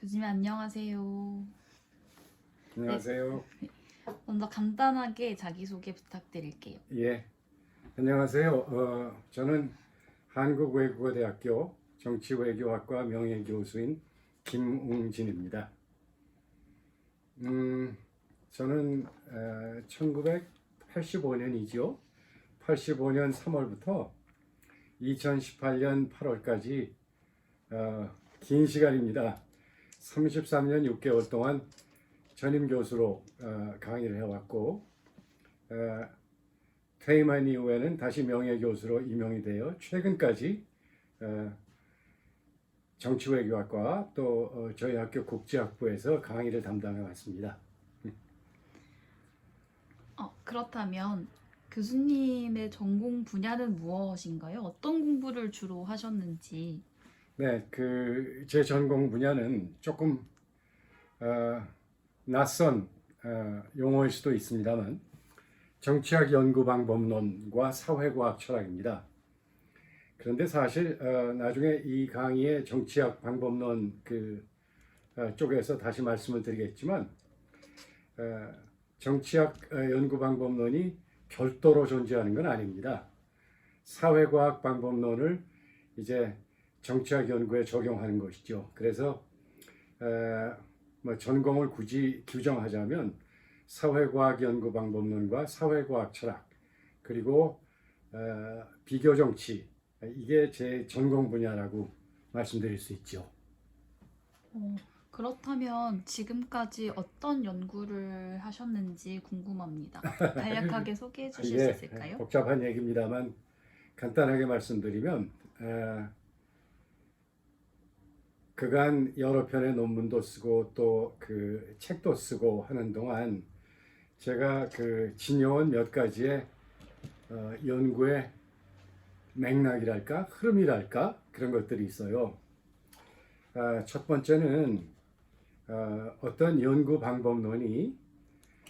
교수님 안녕하세요. 네, 안녕하세요. 먼저 간단하게 자기소개 부탁드릴게요. 예, 안녕하세요. 저는 한국외국어대학교 정치외교학과 명예교수인 김웅진입니다. 저는 1985년이죠. 85년 3월부터 2018년 8월까지 긴 시간입니다. 33년 6개월 동안 전임 교수로 강의를 해왔고 퇴임한 이후에는 다시 명예교수로 임용이 되어 최근까지 정치외교학과 또 저희 학교 국제학부에서 강의를 담당해 왔습니다. 그렇다면 교수님의 전공 분야는 무엇인가요? 어떤 공부를 주로 하셨는지. 네, 제 전공 분야는 조금 낯선 용어일 수도 있습니다만 정치학 연구 방법론과 사회과학 철학입니다. 그런데 사실 나중에 이 강의의 정치학 방법론 쪽에서 다시 말씀을 드리겠지만 정치학 연구 방법론이 별도로 존재하는 건 아닙니다. 사회과학 방법론을 이제 정치학 연구에 적용하는 것이죠. 그래서 전공을 굳이 규정하자면 사회과학 연구 방법론과 사회과학 철학 그리고 비교정치 이게 제 전공 분야라고 말씀드릴 수 있죠. 그렇다면 지금까지 어떤 연구를 하셨는지 궁금합니다. 간략하게 소개해 주실 수 있을까요? 복잡한 얘기입니다만 간단하게 말씀드리면 그간 여러 편의 논문도 쓰고 또 책도 쓰고 하는 동안 제가 지녀온 몇 가지의 연구의 맥락이랄까 흐름이랄까 그런 것들이 있어요. 첫 번째는 어떤 연구 방법론이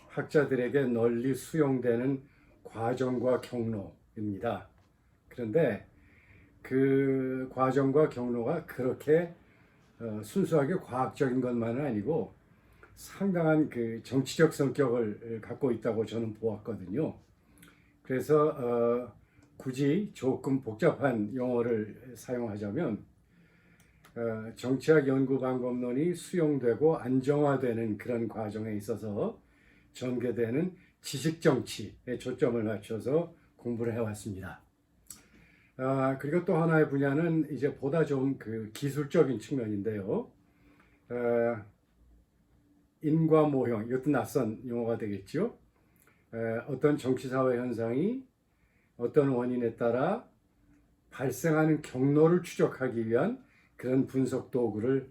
학자들에게 널리 수용되는 과정과 경로입니다. 그런데 그 과정과 경로가 그렇게 순수하게 과학적인 것만은 아니고 상당한 정치적 성격을 갖고 있다고 저는 보았거든요. 그래서 굳이 조금 복잡한 용어를 사용하자면 정치학 연구 방법론이 수용되고 안정화되는 그런 과정에 있어서 전개되는 지식 정치에 초점을 맞춰서 공부를 해왔습니다. 그리고 또 하나의 분야는 이제 보다 좀 기술적인 측면인데요. 인과 모형, 이것도 낯선 용어가 되겠죠. 어떤 정치사회 현상이 어떤 원인에 따라 발생하는 경로를 추적하기 위한 그런 분석 도구를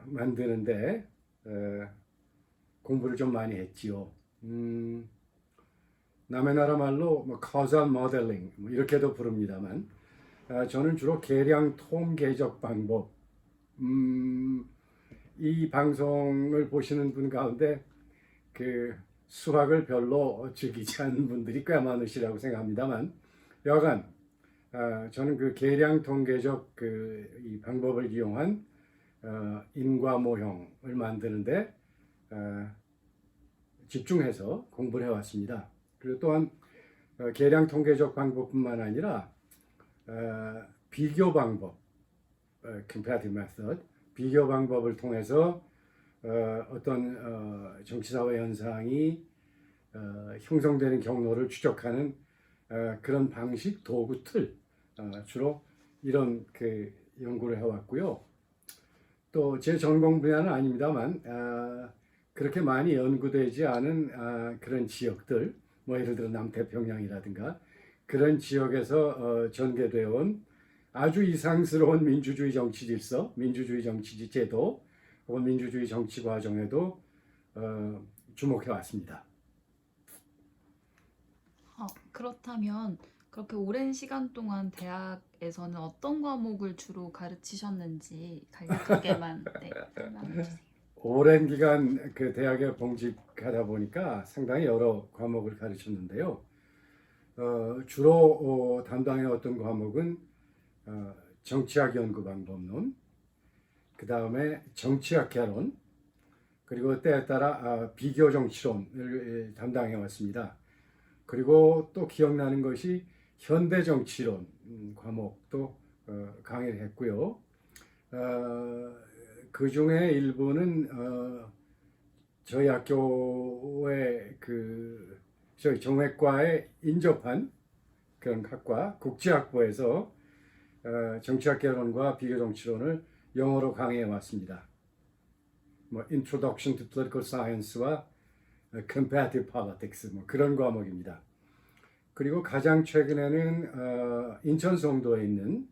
만드는데 공부를 좀 많이 했지요. 남의 나라 말로 causal modeling 이렇게도 부릅니다만 저는 주로 계량 통계적 방법 이 방송을 보시는 분 가운데 수학을 별로 즐기지 않는 분들이 꽤 많으시라고 생각합니다만 여하간 저는 계량 통계적 이 방법을 이용한 인과 모형을 만드는데 집중해서 공부를 해왔습니다. 그리고 또한 계량 통계적 방법뿐만 아니라 비교 방법, comparative method, 비교 방법을 통해서 어떤 정치사회 현상이 형성되는 경로를 추적하는 그런 방식, 도구, 틀 주로 이런 연구를 해왔고요. 또 제 전공 분야는 아닙니다만 그렇게 많이 연구되지 않은 그런 지역들, 예를 들어 남태평양이라든가 그런 지역에서 전개되어 온 아주 이상스러운 민주주의 정치 질서, 민주주의 정치 제도 혹은 민주주의 정치 과정에도 주목해 왔습니다. 그렇다면 그렇게 오랜 시간 동안 대학에서는 어떤 과목을 주로 가르치셨는지 간략하게만 설명해 주세요. 오랜 기간 대학에 봉직하다 보니까 상당히 여러 과목을 가르쳤는데요. 주로 담당해 왔던 과목은 정치학 연구 방법론, 그 다음에 정치학 개론, 그리고 때에 따라 비교 정치론을 담당해 왔습니다. 그리고 또 기억나는 것이 현대 정치론 과목도 강의를 했고요. 그 중에 일부는 저희 학교의 저희 정외과에 인접한 그런 학과 국제학부에서 정치학 개론과 비교 정치론을 영어로 강의해 왔습니다. 뭐 Introduction to Political Science와 Comparative Politics 뭐 그런 과목입니다. 그리고 가장 최근에는 인천 송도에 있는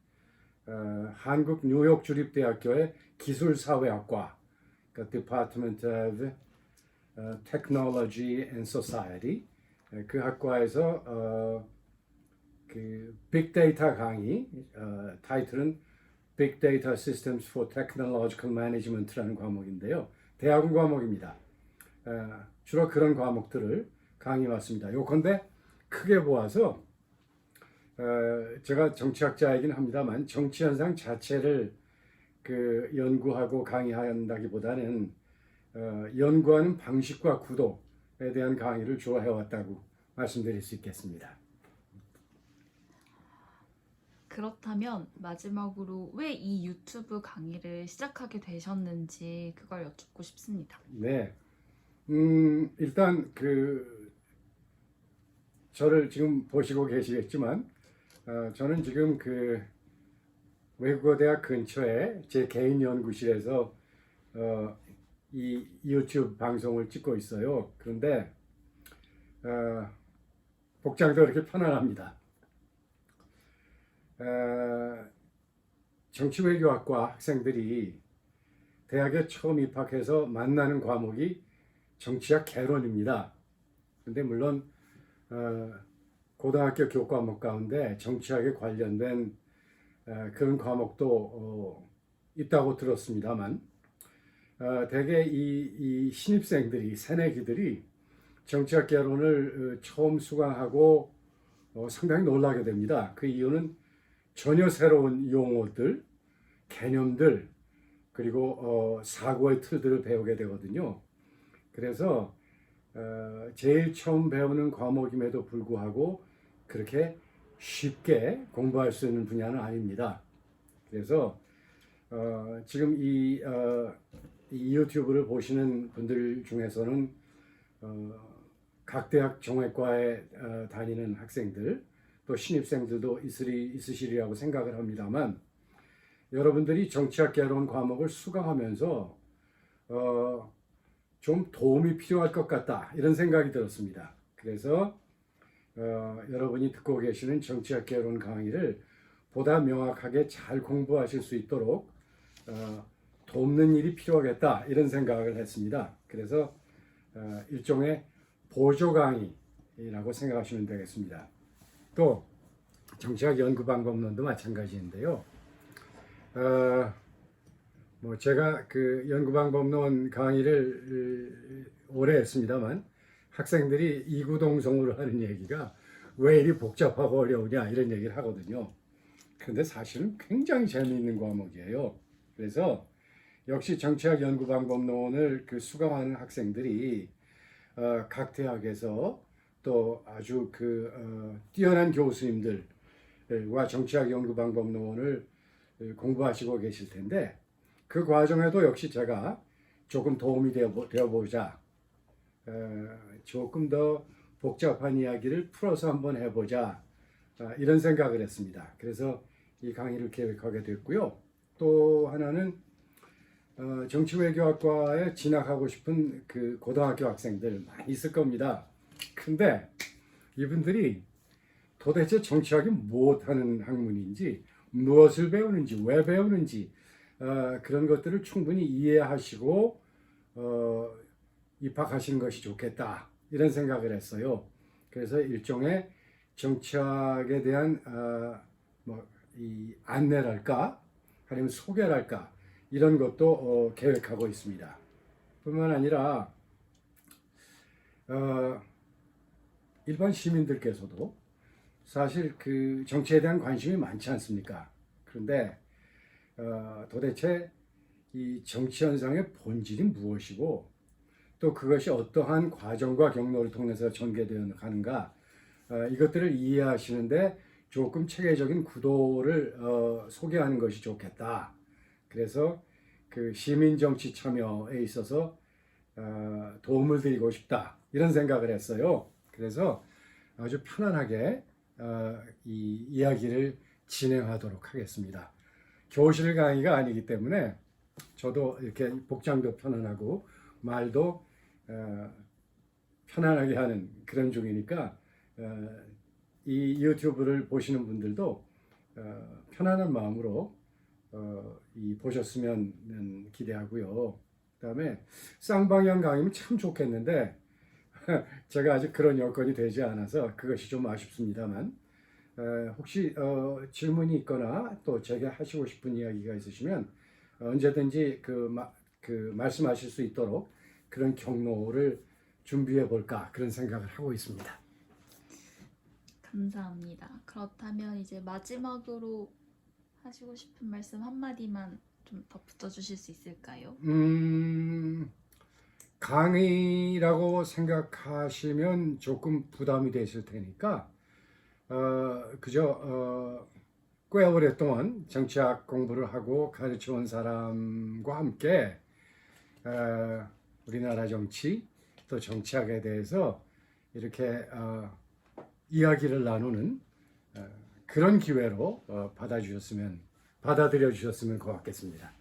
한국 뉴욕 주립대학교의 기술사회학과, 그러니까 Department of Technology and Society, 그 학과에서 그 빅데이터 강의, 타이틀은 Big Data Systems for Technological Management라는 과목인데요. 대학원 과목입니다. 주로 그런 과목들을 강의 왔습니다. 요컨대 크게 보아서 제가 정치학자이긴 합니다만 정치 현상 자체를 연구하고 강의한다기보다는 연구하는 방식과 구도에 대한 강의를 주로 해왔다고 말씀드릴 수 있겠습니다. 그렇다면 마지막으로 왜 이 유튜브 강의를 시작하게 되셨는지 그걸 여쭙고 싶습니다. 네, 일단 저를 지금 보시고 계시겠지만 저는 지금 외국어대학 근처에 제 개인 연구실에서 이 유튜브 방송을 찍고 있어요. 그런데 복장도 이렇게 편안합니다. 정치외교학과 학생들이 대학에 처음 입학해서 만나는 과목이 정치학 개론입니다. 그런데 물론 고등학교 교과목 가운데 정치학에 관련된 그런 과목도 있다고 들었습니다만 대개 이 신입생들이 새내기들이 정치학 개론을 처음 수강하고 상당히 놀라게 됩니다. 그 이유는 전혀 새로운 용어들, 개념들, 그리고 사고의 틀들을 배우게 되거든요. 그래서 제일 처음 배우는 과목임에도 불구하고 그렇게 쉽게 공부할 수 있는 분야는 아닙니다. 그래서 지금 이 유튜브를 보시는 분들 중에서는 각 대학 정외과에 다니는 학생들 또 신입생들도 있으시리라고 생각을 합니다만 여러분들이 정치학 개론 과목을 수강하면서 좀 도움이 필요할 것 같다 이런 생각이 들었습니다. 그래서 여러분이 듣고 계시는 정치학 개론 강의를 보다 명확하게 잘 공부하실 수 있도록 돕는 일이 필요하겠다 이런 생각을 했습니다. 그래서 일종의 보조 강의라고 생각하시면 되겠습니다. 또 정치학 연구 방법론도 마찬가지인데요. 뭐 제가 연구 방법론 강의를 오래 했습니다만 학생들이 이구동성으로 하는 얘기가 왜 이리 복잡하고 어려우냐 이런 얘기를 하거든요. 그런데 사실은 굉장히 재미있는 과목이에요. 그래서 역시 정치학 연구 방법론을 수강하는 학생들이 각 대학에서 또 아주 뛰어난 교수님들과 정치학 연구 방법론을 공부하시고 계실 텐데 그 과정에도 역시 제가 조금 도움이 되어보자, 조금 더 복잡한 이야기를 풀어서 한번 해보자 이런 생각을 했습니다. 그래서 이 강의를 계획하게 됐고요. 또 하나는 정치외교학과에 진학하고 싶은 고등학교 학생들 많이 있을 겁니다. 근데 이분들이 도대체 정치학이 무엇하는 학문인지 무엇을 배우는지 왜 배우는지 그런 것들을 충분히 이해하시고 입학하시는 것이 좋겠다 이런 생각을 했어요. 그래서 일종의 정치학에 대한 이 안내랄까 아니면 소개랄까 이런 것도 계획하고 있습니다. 뿐만 아니라 일반 시민들께서도 사실 정치에 대한 관심이 많지 않습니까? 그런데 도대체 이 정치 현상의 본질이 무엇이고 또 그것이 어떠한 과정과 경로를 통해서 전개되어 가는가 이것들을 이해하시는데 조금 체계적인 구도를 소개하는 것이 좋겠다. 그래서 그 시민 정치 참여에 있어서 도움을 드리고 싶다 이런 생각을 했어요. 그래서 아주 편안하게 이 이야기를 진행하도록 하겠습니다. 교실 강의가 아니기 때문에 저도 이렇게 복장도 편안하고 말도 편안하게 하는 그런 중이니까 이 유튜브를 보시는 분들도 편안한 마음으로 보셨으면 기대하고요. 그다음에 쌍방향 강의면 참 좋겠는데 제가 아직 그런 여건이 되지 않아서 그것이 좀 아쉽습니다만 혹시 질문이 있거나 또 제가 하시고 싶은 이야기가 있으시면 언제든지 그 말씀하실 수 있도록 그런 경로를 준비해 볼까 그런 생각을 하고 있습니다. 감사합니다. 그렇다면 이제 마지막으로 하시고 싶은 말씀 한마디만 좀 덧붙여 주실 수 있을까요? 강의라고 생각하시면 조금 부담이 되실 테니까 그저 꽤 오랫동안 정치학 공부를 하고 가르쳐 온 사람과 함께 우리나라 정치 또 정치학에 대해서 이렇게 이야기를 나누는 그런 기회로 받아들여 주셨으면 고맙겠습니다.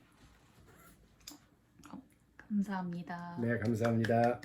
감사합니다. 네, 감사합니다.